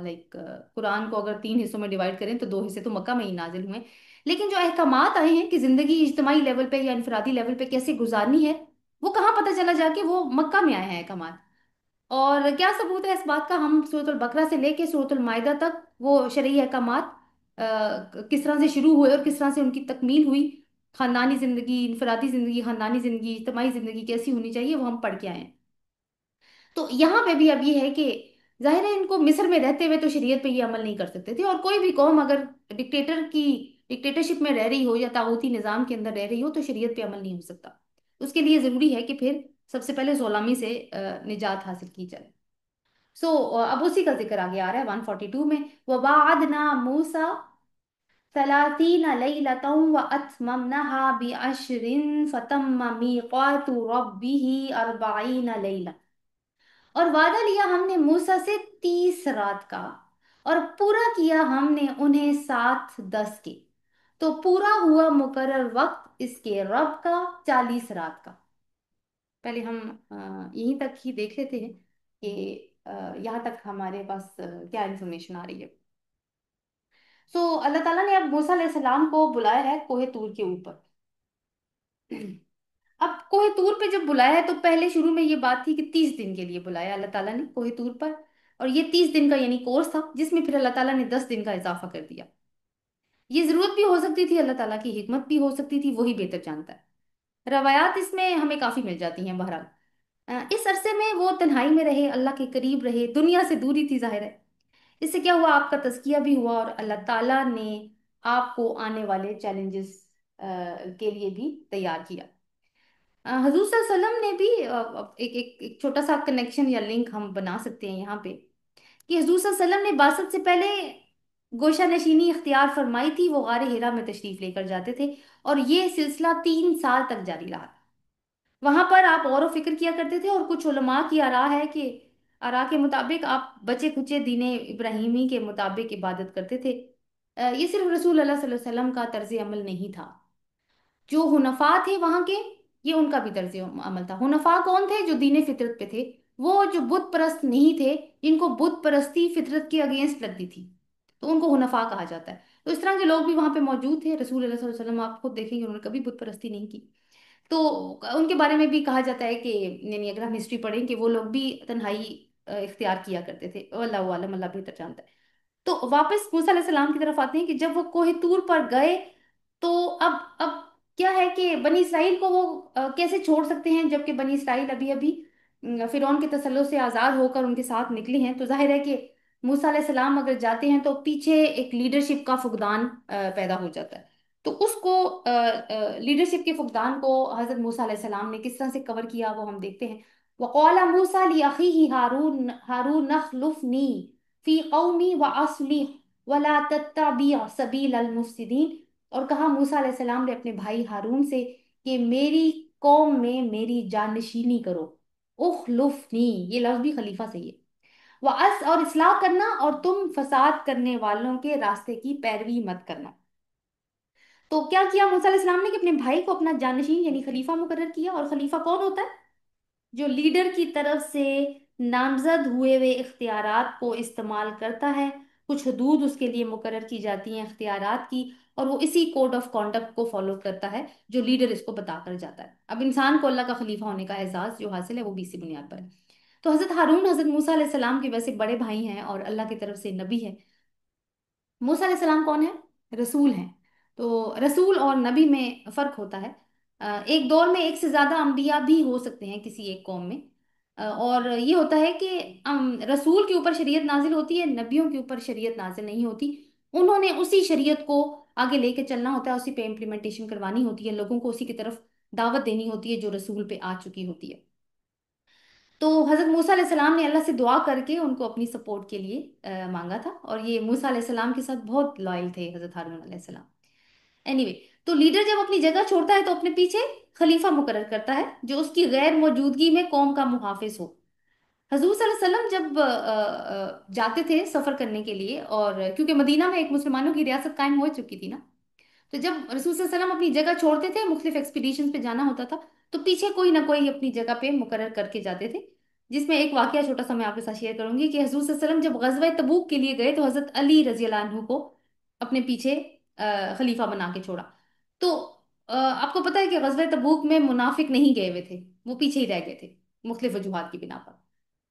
لائک قرآن کو اگر 3 حصوں میں ڈیوائڈ کریں تو 2 حصے تو مکہ میں ہی نازل ہوئے، لیکن جو احکامات آئے ہیں کہ زندگی اجتماعی لیول پہ یا انفرادی لیول پہ کیسے گزارنی ہے، وہ کہاں پتہ چلا جا کے؟ وہ مکہ میں آئے ہیں احکامات۔ اور کیا ثبوت ہے اس بات کا؟ ہم سورۃ البقرہ سے لے کے سورۃ المائدہ تک وہ شرعی احکامات کس طرح سے شروع ہوئے اور کس طرح سے ان کی تکمیل ہوئی، خاندانی زندگی، انفرادی زندگی، خاندانی زندگی، اجتماعی زندگی کیسی ہونی چاہیے، وہ ہم پڑھ کے آئے ہیں۔ تو یہاں پہ بھی اب یہ ہے کہ ظاہر ہے ان کو مصر میں رہتے ہوئے تو شریعت پہ یہ عمل نہیں کر سکتے تھے، اور کوئی بھی قوم اگر ڈکٹیٹرشپ میں رہ رہی ہو یا طاغوتی نظام کے اندر رہ رہی ہو تو شریعت پہ عمل نہیں ہو سکتا۔ اس کے لیے ضروری ہے کہ پھر سب سے پہلے غلامی سے نجات حاصل کی جائے۔ سو اب اسی کا ذکر آگے آ رہا ہے 142 میں، وَبَعَدْنَا مُوسَى 30 لَيْلَةً وَأَتْمَمْنَاهَا بِعَشْرٍ فَتَمَّ مِيقَاتُ رَبِّهِ 40 لَيْلَةً۔ اور وعدہ لیا ہم نے موسیٰ سے 30 رات کا، اور پورا کیا ہم نے انہیں 7 10 کے، तो पूरा हुआ मुकर्रर वक्त इसके रब का 40 रात का। पहले हम यहीं तक ही देख लेते हैं कि यहाँ तक हमारे पास क्या इन्फॉर्मेशन आ रही है। सो अल्लाह ताला ने अब मूसा अलैहिस्सलाम को बुलाया है कोहे तूर के ऊपर। अब कोहे तूर पे जब बुलाया है तो पहले शुरू में ये बात थी कि 30 दिन के लिए बुलाया अल्लाह ताला ने कोहे तूर पर। और ये 30 दिन का यानी कोर्स था, जिसमें फिर अल्लाह ताला ने 10 दिन का इजाफा कर दिया। ये जरूरत भी हो सकती थी, अल्लाह ताला की हिकमत भी हो सकती थी, वही बेहतर जानता है। रवायात इसमें हमें काफी मिल जाती हैं बहरहाल। इस अरसे में वो तन्हाई में रहे, अल्लाह के करीब रहे, दुनिया से दूरी थी जाहिर है। इससे क्या हुआ, आपका तज़किया भी हुआ और अल्लाह ताला ने आपको आने वाले चैलेंजेस के लिए भी तैयार किया। हजूर सल्लल्लाहु अलैहि वसल्लम ने भी एक छोटा सा कनेक्शन या लिंक हम बना सकते हैं यहाँ पे, कि हजूर सल्लल्लाहु अलैहि वसल्लम ने बासत से पहले गोशा नशीनी इख्तियार फरमाई थी, वो गारे हिरा में तशरीफ लेकर जाते थे। और ये सिलसिला 3 साल तक जारी रहा। वहां पर आप गौर व फिक्र किया करते थे, और कुछ उलमा की आरा है कि आरा के मुताबिक आप बचे खुचे दीने इब्राहिमी के मुताबिक इबादत करते थे। ये सिर्फ रसूल अल्लाह सल्लल्लाहु अलैहि वसल्लम का तर्ज अमल नहीं था, जो हुनफा थे वहां के, ये उनका भी तर्ज अमल था। हुनफा कौन थे? जो दीन फितरत पे थे, वो जो बुत परस्त नहीं थे, जिनको बुत परस्ती फितरत के अगेंस्ट लगती थी, तो उनको हुनफा कहा जाता है। तो इस तरह के लोग भी वहां पे मौजूद थे। रसूल अल्लाह सल्लल्लाहु अलैहि वसल्लम आप खुद देखेंगे उन्होंने कभी बुत परस्ती नहीं की। तो उनके बारे में भी कहा जाता है कि, यानी अगर हम हिस्ट्री पढ़ें, कि वो लोग भी तन्हाई इख्तियार किया करते थे। अल्लाह आलम, अल्लाह बेहतर जानता है। तो वापस मूसा अलैहिस्सलाम की तरफ आते हैं कि जब वो कोहे तूर पर गए, तो अब क्या है कि बनी इसराइल को वो कैसे छोड़ सकते हैं, जबकि बनी इसराइल अभी अभी फिरौन के तसल्लुत से आज़ाद होकर उनके साथ निकले हैं। तो जाहिर है कि मूसा अलैहिस्सलाम अगर जाते हैं तो पीछे एक लीडरशिप का फुकदान पैदा हो जाता है। तो उसको लीडरशिप के फुकदान को हजरत मूसा अलैहिस्सलाम ने किस तरह से कवर किया, वो हम देखते हैं। वक़ाल मूसा लि अखीही हारून हारून अखलुफनी फी कौमी व अस्लिह वला तत्तबि सबील अल मुफ्सिदीन। और कहा मूसा अलैहिस्सलाम ने अपने भाई हारून से कि मेरी कौम में मेरी जानशीनी करो। उखलुफनी, ये लफ्ज भी खलीफा से ही है। वअस, और इस्लाह करना, और तुम फसाद करने वालों के रास्ते की पैरवी मत करना। तो क्या किया मूसा अलैहिस्सलाम ने कि अपने भाई को अपना जानशीन यानी खलीफा मुकर्रर किया। और खलीफा कौन होता है? जो लीडर की तरफ से नामजद हुए हुए इख्तियारात को इस्तेमाल करता है। कुछ हदूद उसके लिए मुकर्रर की जाती हैं इख्तियारात की, और वो इसी कोड ऑफ कॉन्डक्ट को फॉलो करता है जो लीडर इसको बताकर जाता है। अब इंसान को अल्लाह का खलीफा होने का एजाज जो हासिल है वो भी इसी बुनियाद पर है। तो हजरत हारून हजरत मूसा अलैहिस्सलाम के वैसे बड़े भाई हैं और अल्लाह की तरफ से नबी हैं। मूसा अलैहिस्सलाम कौन है? रसूल हैं। तो रसूल और नबी में फर्क होता है। एक दौर में एक से ज्यादा अंबिया भी हो सकते हैं किसी एक कौम में। और ये होता है कि रसूल के ऊपर शरीयत नाजिल होती है, नबियों के ऊपर शरीयत नाजिल नहीं होती। उन्होंने उसी शरीयत को आगे लेके चलना होता है, उसी पे इम्प्लीमेंटेशन करवानी होती है, लोगों को उसी की तरफ दावत देनी होती है जो रसूल पे आ चुकी होती है। तो हजरत मूसा अलैहिस्सलाम ने अल्लाह से दुआ करके उनको अपनी सपोर्ट के लिए मांगा था, और ये मूसा अलैहिस्सलाम के साथ बहुत लॉयल थे हजरत हारून अलैहिस्सलाम। एनीवे, तो लीडर जब अपनी जगह छोड़ता है तो अपने पीछे खलीफा मुकर्रर करता है जो उसकी गैर मौजूदगी में कौम का मुहाफिज हो। हजूर सल्लल्लाहु अलैहि वसल्लम जब जाते थे सफर करने के लिए, और क्योंकि मदीना में एक मुसलमानों की रियासत कायम हो चुकी थी ना, तो जब रसूल सल्लल्लाहु अलैहि वसल्लम अपनी जगह छोड़ते थे, मुख्तलिफ एक्सपीडिशंस पे जाना होता था, तो पीछे कोई ना कोई अपनी जगह पे मुकर्रर करके जाते थे। जिसमें एक वाकया छोटा सा मैं आपके साथ शेयर करूंगी कि हजूर सल्लल्लाहु अलैहि वसल्लम जब गजवा तबूक के लिए गए तो हजरत अली रजी अल्लाह अन्हु को अपने पीछे खलीफा बना के छोड़ा। तो आपको पता है कि गजवा तबूक में मुनाफिक नहीं गए हुए थे, वो पीछे ही रह गए थे मुख्तलिफ वजूहात की बिना पर,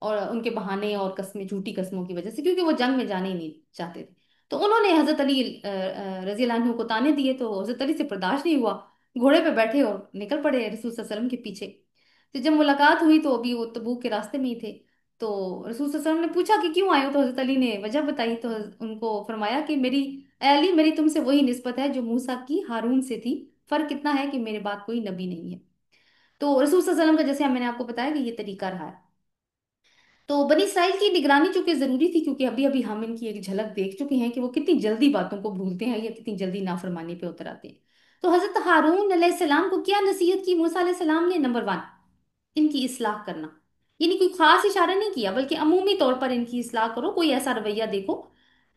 और उनके बहाने और कस्में, झूठी कस्मों की वजह से, क्योंकि वो जंग में जाने ही नहीं चाहते थे। तो उन्होंने हजरत अली रजी अल्लाह अन्हु को ताने दिए, तो हजरत अली से बर्दाश्त नहीं हुआ, घोड़े पे बैठे और निकल पड़े रसूल सल्लल्लाहु अलैहि वसल्लम के पीछे। तो जब मुलाकात हुई तो अभी वो तबूक के रास्ते में ही थे। तो रसूल सल्लल्लाहु अलैहि वसल्लम ने पूछा कि क्यों आए हो, तो हजरत अली ने वजह बताई। तो उनको फरमाया कि मेरी "ऐ अली, मेरी तुमसे वही निस्बत है जो मूसा की हारून से थी, फर्क इतना है कि मेरे बाद कोई नबी नहीं है।" तो रसूल सल्लल्लाहु अलैहि वसल्लम का, जैसे मैंने आपको बताया, कि ये तरीका रहा है। तो बनी इसराइल की निगरानी चूंकि जरूरी थी, क्योंकि अभी अभी हम इनकी एक झलक देख चुके हैं कि वो कितनी जल्दी बातों को भूलते हैं या कितनी जल्दी नाफरमानी पे उतर आते हैं। तो हजरत हारून अलैहिस्सलाम को क्या नसीहत की मूसा अलैहिस्सलाम ने? नंबर 1, इनकी इस्लाह करना। यानी कोई खास इशारा नहीं किया, बल्कि अमूमी तौर पर इनकी इस्लाह करो, कोई ऐसा रवैया देखो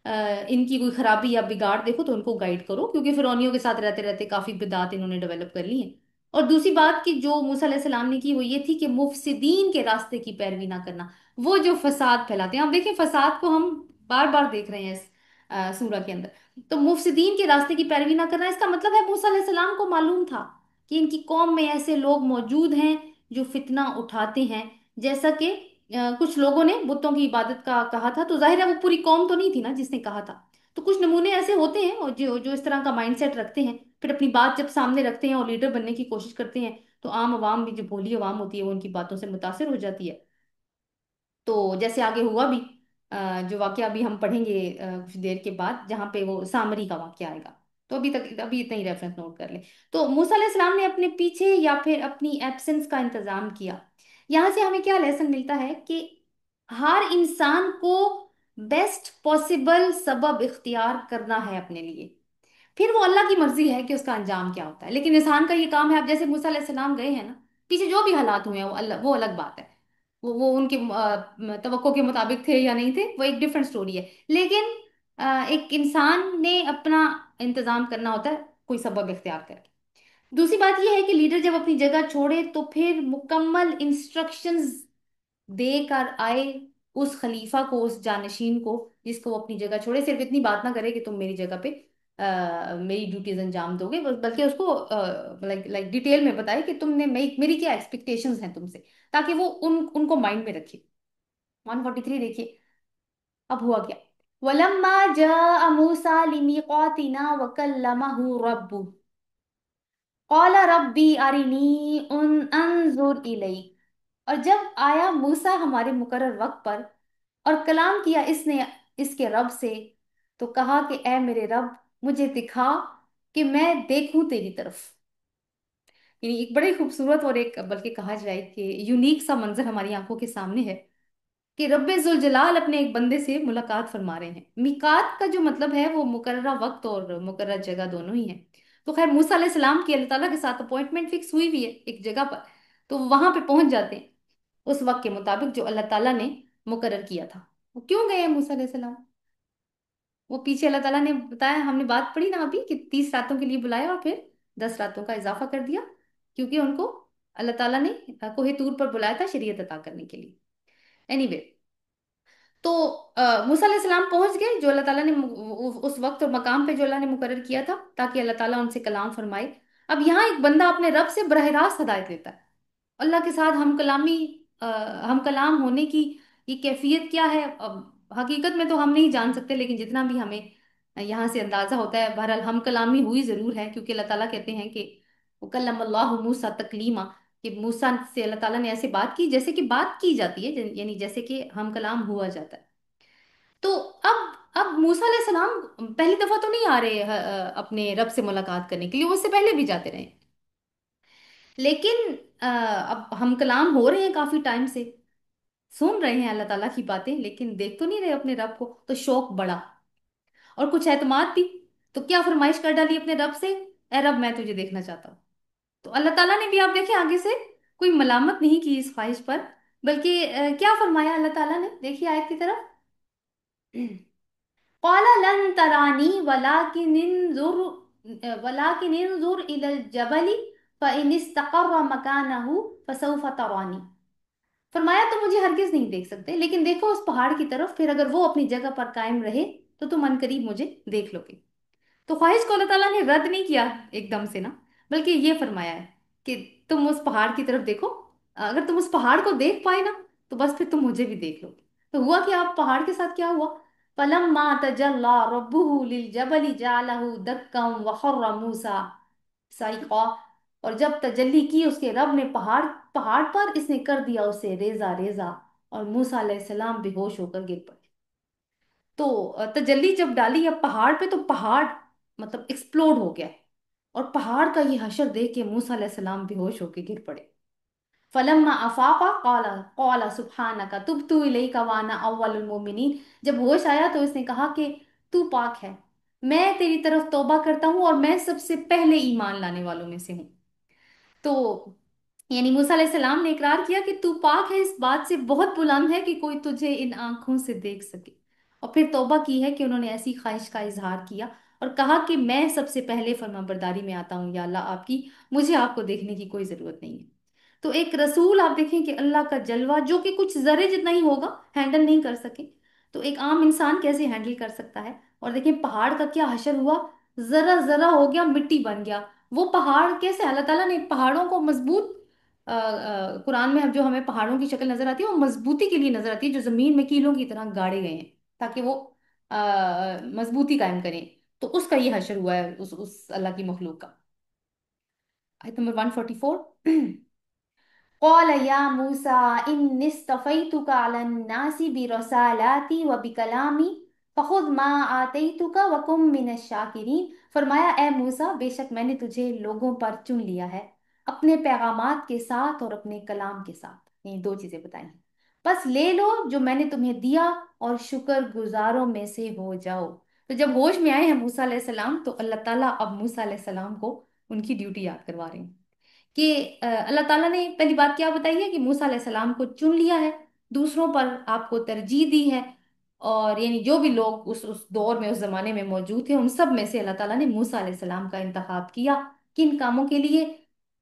इनकी कोई खराबी या बिगाड़ देखो तो उनको गाइड करो, क्योंकि फिरौनियों के साथ रहते रहते काफी बिदात इन्होंने डेवलप कर ली है। और दूसरी बात कि जो मूसा अलैहि सलाम ने की वो ये थी कि मुफसिदीन के रास्ते की पैरवी ना करना, वो जो फसाद फैलाते हैं। आप देखिए फसाद को हम बार बार देख रहे हैं इस सूरह के अंदर। तो मुफसिदीन के रास्ते की पैरवी ना करना, इसका मतलब है मूसा अलैहि सलाम को मालूम था कि इनकी कौम में ऐसे लोग मौजूद हैं जो फितना उठाते हैं। जैसा कि कुछ लोगों ने बुतों की इबादत का कहा था, तो जाहिर है वो पूरी कौम तो नहीं थी ना जिसने कहा था। तो कुछ नमूने ऐसे होते हैं और जो जो इस तरह का माइंडसेट रखते हैं, फिर अपनी बात जब सामने रखते हैं और लीडर बनने की कोशिश करते हैं, तो आम आवाम भी, जो भोली आवाम होती है, वो उनकी बातों से मुतासिर हो जाती है। तो जैसे आगे हुआ भी, जो वाकया अभी हम पढ़ेंगे कुछ देर के बाद, जहाँ पे वो सामरी का वाकया आएगा। तो अभी तक अभी इतना ही रेफरेंस नोट कर ले। तो मूसा अलैहिस्सलाम ने अपने पीछे या फिर अपनी एब्सेंस का इंतजाम किया। यहाँ से हमें क्या लेसन मिलता है कि हर इंसान को बेस्ट पॉसिबल सबब इख्तियार करना है अपने लिए। फिर वो अल्लाह की मर्जी है कि उसका अंजाम क्या होता है, लेकिन इंसान का ये काम है। अब जैसे मूसा अलैहिस्सलाम गए हैं ना, पीछे जो भी हालात हुए हैं वो अलग बात है। वो उनके तवक्को के मुताबिक थे या नहीं थे, वो एक डिफरेंट स्टोरी है। लेकिन एक इंसान ने अपना इंतजाम करना होता है कोई सबब इख्तियार करके। दूसरी बात यह है कि लीडर जब अपनी जगह छोड़े तो फिर मुकम्मल इंस्ट्रक्शंस देकर आए उस खलीफा को, उस जानशीन को, जिसको वो अपनी जगह छोड़े। सिर्फ इतनी बात ना करे कि तुम मेरी जगह पे मेरी ड्यूटीज अंजाम दोगे, बल्कि उसको लाइक लाइक डिटेल में बताए कि तुमने मेरी क्या एक्सपेक्टेशंस हैं तुमसे, ताकि वो उनको माइंड में रखे। 143 देखिए, अब हुआ क्या। वलम्मा जा मूसा लिमीकातिना वकल्लमहु रब्बु क़ाल रब्बी अरिनी उन अंजुर इलैक। और जब आया मूसा हमारे मुकर्रर वक्त पर और कलाम किया इसने इसके रब से, तो कहा कि ए मेरे रब, मुझे दिखा कि मैं देखूं तेरी तरफ। यानी एक बड़े खूबसूरत और एक, बल्कि कहा जाए कि यूनिक सा मंजर हमारी आंखों के सामने है कि रब्बे जुल जलाल अपने एक बंदे से मुलाकात फरमा रहे हैं। मिकात का जो मतलब है वो मुकर्ररा वक्त और मुकर्रर जगह दोनों ही है। तो खैर मूसा अलैहि सलाम की अल्लाह ताला के साथ अपॉइंटमेंट फिक्स हुई हुई है एक जगह पर, तो वहां पे पहुंच जाते हैं उस वक्त के मुताबिक जो अल्लाह ताला ने मुकर्रर किया था। वो क्यों गए हैं मूसा अलैहि सलाम? वो पीछे अल्लाह ताला ने बताया, हमने बात पढ़ी ना अभी, कि 30 रातों के लिए बुलाया और फिर 10 रातों का इजाफा कर दिया, क्योंकि उनको अल्लाह ताला ने कोहे तूर पर बुलाया था शरीयत अता करने के लिए। एनीवे, तो मूसा अलैहि सलाम पहुंच गए जो अल्लाह ताला ने उस वक्त और मकाम पे जो अल्लाह ने मुकर्रर किया था, ताकि अल्लाह ताला उनसे कलाम फरमाए। अब यहाँ एक बंदा अपने रब से बरह रास्त हिदायत लेता है। अल्लाह के साथ हम कलामी, अ, हम कलाम होने की ये कैफियत क्या है, अब हकीकत में तो हम नहीं जान सकते, लेकिन जितना भी हमें यहाँ से अंदाजा होता है, बहरहाल हम कलामी हुई जरूर है, क्योंकि अल्लाह ताला कहते हैं कि वकल्लमल्लाहु मूसा तकलीमा, कि मूसा से अल्लाह ताला ने ऐसे बात की जैसे कि बात की जाती है, यानी जैसे कि हम कलाम हुआ जाता है। तो अब मूसा अलैहि सलाम पहली दफा तो नहीं आ रहे अपने रब से मुलाकात करने के लिए, वो उससे पहले भी जाते रहे। लेकिन अब हम कलाम हो रहे हैं काफी टाइम से, सुन रहे हैं अल्लाह ताला की बातें, लेकिन देख तो नहीं रहे अपने रब को, तो शौक बढ़ा और कुछ एतमाद भी। तो क्या फरमाइश कर डाली अपने रब से, ए रब मैं तुझे देखना चाहता हूँ। तो अल्लाह ताला ने भी, आप देखें आगे से कोई मलामत नहीं की इस ख्वाहिश पर, बल्कि क्या फरमाया अल्लाह ताला ने, देखिए आयत की तरफ। قال لن तरानी वलाकिन इंजुर इलल जबली फ़इन इस्तक़र्र मकानहु फसौफ तरानी। फरमाया तुम मुझे हरगिज नहीं देख सकते, लेकिन देखो उस पहाड़ की तरफ, फिर अगर वो अपनी जगह पर कायम रहे तो तुम अनकरीब मुझे देख लोगे। तो ख्वाहिश को अल्लाह ताला ने रद्द नहीं किया एकदम से ना, बल्कि ये फरमाया है कि तुम उस पहाड़ की तरफ देखो, अगर तुम उस पहाड़ को देख पाए ना, तो बस फिर तुम मुझे भी देख लोगे। तो हुआ कि आप पहाड़ के साथ क्या हुआ, फलम्मा तजल्ला रब्बुहु लिलजबली जअलहु दक्कन व खर्र मूसा साइqa। और जब तजल्ली की उसके रब ने पहाड़ पहाड़ पर, इसने कर दिया उसे रेजा रेजा, और मूसा अलैहिस्सलाम बेहोश होकर गिर पड़े। तो तजल्ली जब डाली अब पहाड़ पे, तो पहाड़ मतलब एक्सप्लोड हो गया। और पहाड़ का ये हशर देख के मूसा अलैहिस्सलाम बेहोश होके गिर पड़े। फलम्मा अफाका काला काला सुब्हानका तुब्तु इलैका वाना अव्वलुल मोमिनीन। जब होश आया तो इसने कहा कि तू पाक है, मैं तेरी तरफ तौबा करता हूँ और मैं सबसे पहले ईमान लाने वालों में से हूँ। तो यानी मूसा अलैहिस्सलाम ने इकरार किया कि तू पाक है, इस बात से बहुत बुलंद है कि कोई तुझे इन आंखों से देख सके। اور پھر توبہ کی ہے کہ انہوں نے ایسی خواہش کا اظہار کیا اور کہا کہ میں سب سے پہلے فرما برداری میں آتا ہوں یا اللہ آپ کی، مجھے آپ کو دیکھنے کی کوئی ضرورت نہیں ہے۔ تو ایک رسول آپ دیکھیں کہ اللہ کا جلوہ جو کہ کچھ ذرے جتنا ہی ہوگا ہینڈل نہیں کر سکے، تو ایک عام انسان کیسے ہینڈل کر سکتا ہے؟ اور دیکھیں پہاڑ کا کیا حشر ہوا، ذرا ذرا ہو گیا مٹی بن گیا۔ وہ پہاڑ کیسے اللہ تعالیٰ نے پہاڑوں کو مضبوط، قرآن میں جو ہمیں پہاڑوں کی شکل نظر آتی ہے وہ مضبوطی کے لیے نظر آتی ہے، جو زمین میں کیلوں کی طرح گاڑے گئے ہیں تاکہ وہ مضبوطی قائم کریں۔ تو اس کا یہ حشر ہوا ہے اس اللہ کی مخلوق کا۔ آیت نمبر 144۔ قال يا موسى إني اصطفيتك على الناس برسالاتي وبكلامي فخذ ما آتيتك وكن من الشاكرين۔ فرمایا اے موسیٰ، بے شک میں نے تجھے لوگوں پر چن لیا ہے اپنے پیغامات کے ساتھ اور اپنے کلام کے ساتھ، یہ دو چیزیں بتائیں، بس لے لو جو میں نے تمہیں دیا اور شکر گزاروں میں سے ہو جاؤ۔ تو جب ہوش میں آئے ہیں موسیٰ علیہ السلام تو اللہ تعالیٰ اب موسیٰ علیہ السلام کو ان کی ڈیوٹی یاد کروا رہے ہیں کہ اللہ تعالیٰ نے پہلی بات کیا بتائی ہے کہ موسیٰ علیہ السلام کو چن لیا ہے، دوسروں پر آپ کو ترجیح دی ہے، اور یعنی جو بھی لوگ اس دور میں اس زمانے میں موجود تھے ان سب میں سے اللہ تعالیٰ نے موسیٰ علیہ السلام کا انتخاب کیا۔ کن کاموں کے لیے؟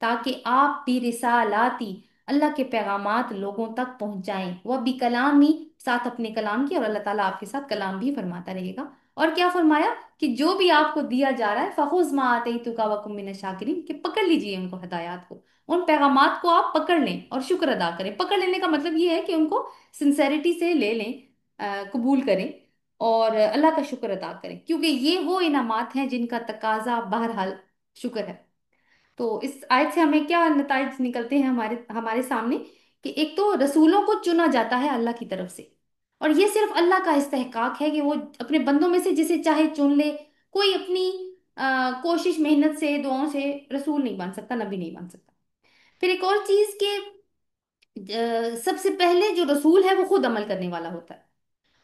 تاکہ آپ بھی رسالاتی، اللہ کے پیغامات لوگوں تک پہنچائیں، وہ بھی کلامی، ساتھ اپنے کلام کی، اور اللہ تعالیٰ آپ کے ساتھ کلام بھی فرماتا رہے گا۔ اور کیا فرمایا کہ جو بھی آپ کو دیا جا رہا ہے فخذ ما آتیتک وکن من الشاکرین، کہ پکڑ لیجئے ان کو، ہدایات کو، ان پیغامات کو آپ پکڑ لیں اور شکر ادا کریں۔ پکڑ لینے کا مطلب یہ ہے کہ ان کو سنسیریٹی سے لے لیں، قبول کریں اور اللہ کا شکر ادا کریں، کیونکہ یہ وہ انعامات ہیں جن کا تقاضا بہرحال شکر ہے۔ تو اس آیت سے ہمیں کیا نتائج نکلتے ہیں ہمارے ہمارے سامنے؟ کہ ایک تو رسولوں کو چنا جاتا ہے اللہ کی طرف سے، اور یہ صرف اللہ کا استحقاق ہے کہ وہ اپنے بندوں میں سے جسے چاہے چن لے۔ کوئی اپنی کوشش محنت سے دعاؤں سے رسول نہیں بن سکتا، نبی نہیں بن سکتا۔ پھر ایک اور چیز کہ سب سے پہلے جو رسول ہے وہ خود عمل کرنے والا ہوتا ہے،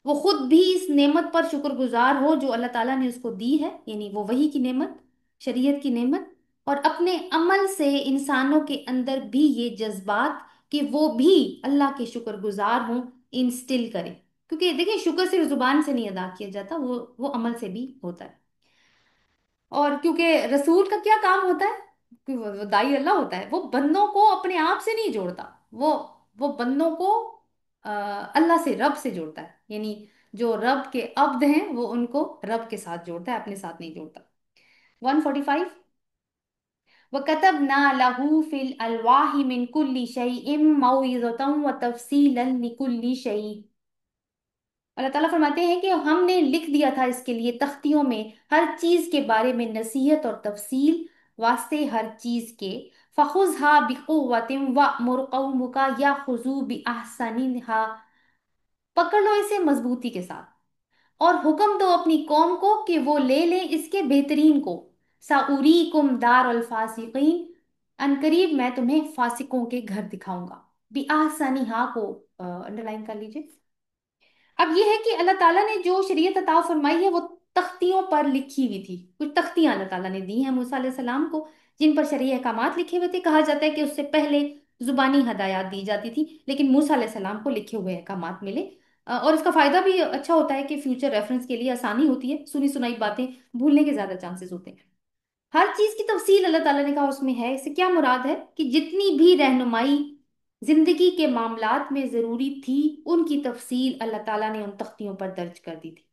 وہ خود بھی اس نعمت پر شکر گزار ہو جو اللہ تعالیٰ نے اس کو دی ہے، یعنی وہ وحی کی نعمت، شریعت کی نعمت، اور اپنے عمل سے انسانوں کے اندر بھی یہ جذبات کہ وہ بھی اللہ کے شکر گزار ہوں انسٹل کرے، کیونکہ دیکھیں شکر صرف زبان سے نہیں ادا کیا جاتا، وہ عمل سے بھی ہوتا ہے۔ اور کیونکہ رسول کا کیا کام ہوتا ہے کہ وہ دائی اللہ ہوتا ہے، وہ بندوں کو اپنے آپ سے نہیں جوڑتا، وہ وہ بندوں کو اللہ سے، رب سے جوڑتا ہے، یعنی جو رب کے عبد ہیں وہ ان کو رب کے ساتھ جوڑتا ہے، اپنے ساتھ نہیں جوڑتا۔ 145۔ وَكَتَبْنَا لَهُ فِي الْأَلْوَاحِ مِنْ كُلِّ شَيْءٍ مَوْعِظَةً وَتَفْصِيلًا لِكُلِّ شَيْءٍ۔ اللہ تعالیٰ فرماتے ہیں کہ ہم نے لکھ دیا تھا اس کے لیے تختیوں میں ہر چیز کے بارے میں نصیحت اور تفصیل واسطے ہر چیز کے۔ فَخُذْهَا بِقُوَّةٍ وَأْمُرْ قَوْمُكَ يَأْخُذُوا بِأَحْسَنِهَا، پکڑ لو اسے مضبوطی کے ساتھ اور حکم دو اپنی قوم کو کہ وہ لے لیں اس کے بہترین کو۔ سَأُرِيكُمْ دَارَ الْفَاسِقِينَ، ان قریب میں تمہیں فاسقوں کے گھر دکھاؤں گا۔ بِأَحْسَنِهَا کو انڈر لائن کر لیجئے۔ اب یہ ہے کہ اللہ تعالیٰ نے جو شریعت عطا فرمائی ہے وہ تختیوں پر لکھی ہوئی تھی، کچھ تختیاں اللہ تعالیٰ نے دی ہیں موسیٰ علیہ السلام کو جن پر شرعی احکامات لکھے ہوئے تھے۔ کہا جاتا ہے کہ اس سے پہلے زبانی ہدایات دی جاتی تھی، لیکن موسیٰ علیہ السلام کو لکھے ہوئے احکامات ملے، اور اس کا فائدہ بھی اچھا ہوتا ہے کہ فیوچر ریفرنس کے لیے آسانی ہوتی ہے، سنی سنائی باتیں بھولنے کے زیادہ چانسز ہوتے ہیں۔ ہر چیز کی تفصیل اللہ تعالیٰ نے کہا اس میں ہے، اس سے کیا مراد ہے کہ جتنی بھی رہنمائی زندگی کے معاملات میں ضروری تھی ان کی تفصیل اللہ تعالیٰ نے ان تختیوں پر درج کر دی تھی۔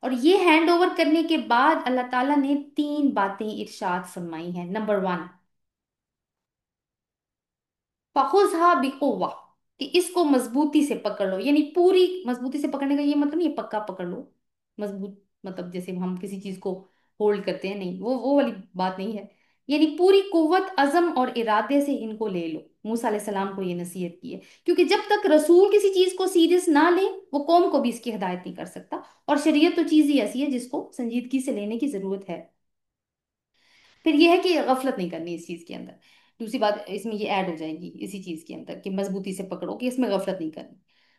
اور یہ ہینڈ اوور کرنے کے بعد اللہ تعالیٰ نے تین باتیں ارشاد فرمائی ہیں۔ نمبر 1، فَخُذْهَا بِقُوَّةٍ، کہ اس کو مضبوطی سے پکڑ لو، یعنی پوری مضبوطی سے پکڑنے کا یہ مطلب نہیں ہے پکا پکڑ لو، مضبوط مطلب جیسے ہم کسی چیز کو ہولڈ کرتے ہیں، نہیں، وہ والی بات نہیں ہے، یعنی پوری قوت عزم اور ارادے سے ان کو لے لو۔ موسیٰ علیہ السلام کو یہ نصیحت کی ہے، کیونکہ جب تک رسول کسی چیز کو سیریس نہ لے وہ قوم کو بھی اس کی ہدایت نہیں کر سکتا، اور شریعت تو چیز ہی ایسی ہے جس کو سنجیدگی سے لینے کی ضرورت ہے۔ پھر یہ ہے کہ غفلت نہیں کرنی اس چیز کے اندر، دوسری بات اس میں یہ ایڈ ہو جائے گی اسی چیز کے اندر کہ مضبوطی سے پکڑو، کہ اس میں غفلت نہیں کرنی۔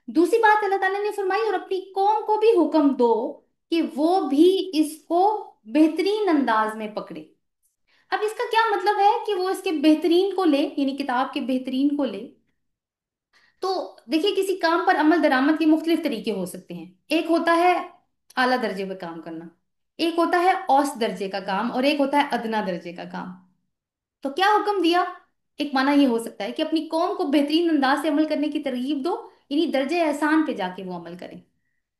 دوسری بات اللہ تعالیٰ نے فرمائی اور اپنی قوم کو بھی حکم دو کہ وہ بھی اس کو بہترین انداز میں پکڑے۔ اب اس کا کیا مطلب ہے کہ وہ اس کے بہترین کو لے، یعنی کتاب کے بہترین کو لے؟ تو دیکھیے کسی کام پر عمل درآمد کے مختلف طریقے ہو سکتے ہیں۔ ایک ہوتا ہے आला दर्जे पे काम करना। एक होता है औस दर्जे का काम और एक होता है अदना दर्जे का काम। तो क्या हुक्म दिया? एक माना ये हो सकता है कि अपनी कौम को बेहतरीन अंदाज से अमल करने की तरगीब दो, यानी दर्जे एहसान पे जाके वो अमल करें।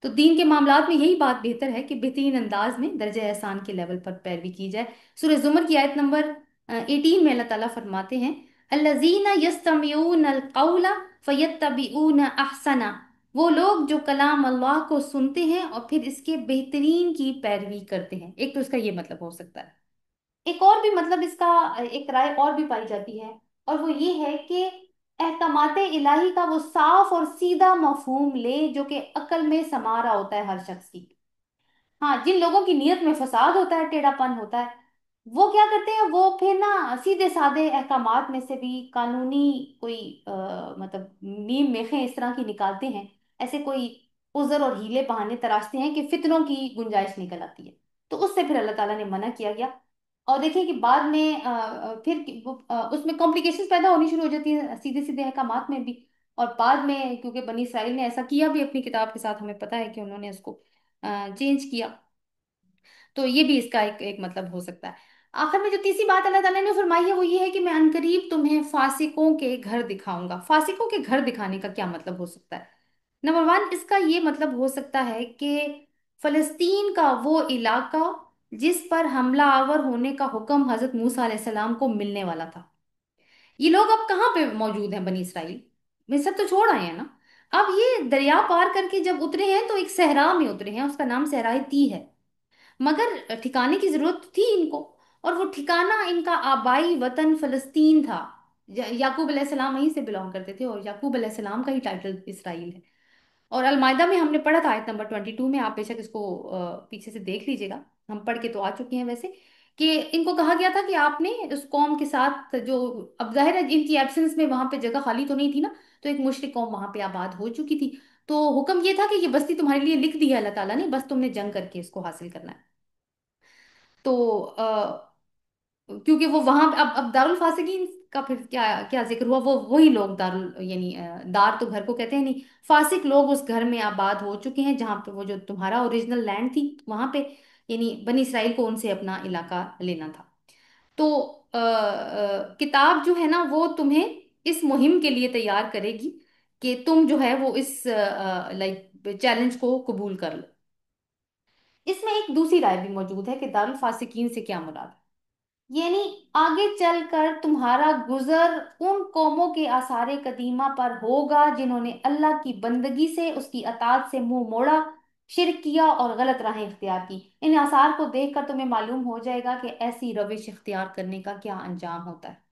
तो दीन के मामलात में यही बात बेहतर है कि बेहतरीन अंदाज में दर्जा एहसान के लेवल पर पैरवी की जाए। सूरह जुमर की आयत नंबर 18 में अल्लाह ताला फरमाते हैं, अल्लज़ीना यस्तमिऊन अलकौला फयत्तबिऊन अहसना। वो लोग जो कलाम अल्लाह को सुनते हैं और फिर इसके बेहतरीन की पैरवी करते हैं। एक तो इसका ये मतलब हो सकता है। एक और भी मतलब इसका, एक राय और भी पाई जाती है, और वो ये है कि अहकामात इलाही का वो साफ और सीधा मफहूम ले जो कि अक्ल में समा रहा होता है हर शख्स की। हाँ, जिन लोगों की नीयत में फसाद होता है, टेढ़ापन होता है, वो क्या करते हैं, वो फिर ना सीधे साधे अहकामात में से भी कानूनी कोई मतलब मीम मेखें इस तरह की निकालते हैं, ऐसे कोई उज़र और हीले बहाने तराशते हैं कि फितनों की गुंजाइश निकल आती है। तो उससे फिर अल्लाह ताला ने मना किया गया। और देखिए कि बाद में फिर उसमें कॉम्प्लिकेशंस पैदा होनी शुरू हो जाती है सीधे सीधे अहकामात में भी। और बाद में क्योंकि बनी इसराइल ने ऐसा किया भी अपनी किताब के साथ, हमें पता है कि उन्होंने उसको चेंज किया। तो ये भी इसका एक मतलब हो सकता है। आखिर में जो तीसरी बात अल्लाह ताला ने फरमाई है वो ये है कि मैं अनकरीब तुम्हें फासिकों के घर दिखाऊंगा। फासिकों के घर दिखाने का क्या मतलब हो सकता है? नंबर वन, इसका ये मतलब हो सकता है कि फलस्तीन का वो इलाका जिस पर हमला आवर होने का हुक्म हजरत मूसा अलैहिस्सलाम को मिलने वाला था, ये लोग अब कहाँ पे मौजूद हैं? बनी इसराइल मिस्र तो छोड़ आए हैं ना। अब ये दरिया पार करके जब उतरे हैं तो एक सहरा में उतरे हैं, उसका नाम सहराई ती है। मगर ठिकाने की जरूरत थी इनको, और वो ठिकाना इनका आबाई वतन फलस्तीन था। याकूब अलैहिस्सलाम वहीं से बिलोंग करते थे, और याकूब अलैहिस्सलाम का ही टाइटल इसराइल है। और अलमायदा में हमने पढ़ा था आयत नंबर 22 में, आप बेशक इसको पीछे से देख लीजिएगा, हम पढ़ के तो आ चुके हैं वैसे, कि इनको कहा गया था कि आपने उस कौम के साथ जो, अब जाहिर है इनकी एब्सेंस में वहां पे जगह खाली तो नहीं थी ना, तो एक मुश्रिक कौम वहां पे आबाद हो चुकी थी। तो हुक्म ये था कि ये बस्ती तुम्हारे लिए लिख दी है अल्लाह ताला ने, बस तुमने जंग करके इसको हासिल करना है। तो क्योंकि वो वहां अब दारुल फासिकीन का फिर क्या क्या जिक्र हुआ, वो वही लोग दारुल यानी दार तो घर को कहते हैं नहीं, फासिक लोग उस घर में आबाद हो चुके हैं जहाँ पे वो जो तुम्हारा ओरिजिनल लैंड थी वहां पे, यानी बनी इसराइल को उनसे अपना इलाका लेना था। तो किताब जो है ना वो तुम्हें इस मुहिम के लिए तैयार करेगी कि तुम जो है वो इस लाइक चैलेंज को कबूल कर लो। इसमें एक दूसरी राय भी मौजूद है कि दारुल फासिकीन से क्या मुराद है, यानी आगे चलकर तुम्हारा गुजर उन कौमों के आसार कदीमा पर होगा जिन्होंने अल्लाह की बंदगी से, उसकी अतात से मुंह मोड़ा, शिरक किया और गलत राहें इख्तियार की। इन आसार को देखकर तुम्हें मालूम हो जाएगा कि ऐसी रविश इख्तियार करने का क्या अंजाम होता है।